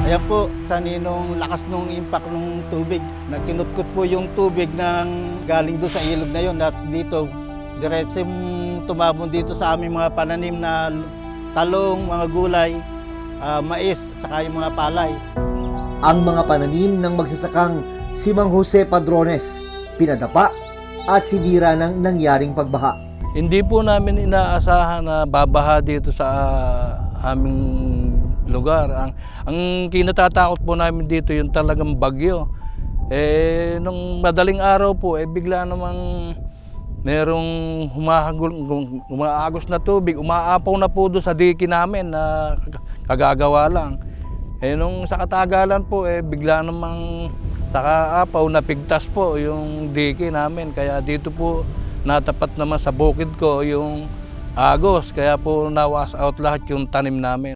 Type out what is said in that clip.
Ayan po, sa ninong lakas ng impact ng tubig. Nagkinutkot po yung tubig ng galing doon sa ilog na yun at dito, diretso tumabon dito sa aming mga pananim na talong, mga gulay, mais, at saka yung mga palay. Ang mga pananim ng magsasakang si Mang Jose Padrones, pinadapa at sinira ng nangyaring pagbaha. Hindi po namin inaasahan na babaha dito sa aming lugar. Ang kinatatakot po namin dito yung talagang bagyo. Nung madaling araw po, bigla namang merong humaagos na tubig, umaapaw na po doon sa diki namin na kagagawa lang. Nung sa katagalan po, bigla namang sa kaapaw, napigtas po yung diki namin. Kaya dito po natapat naman sa bukid ko yung agos. Kaya po na-wash out lahat yung tanim namin.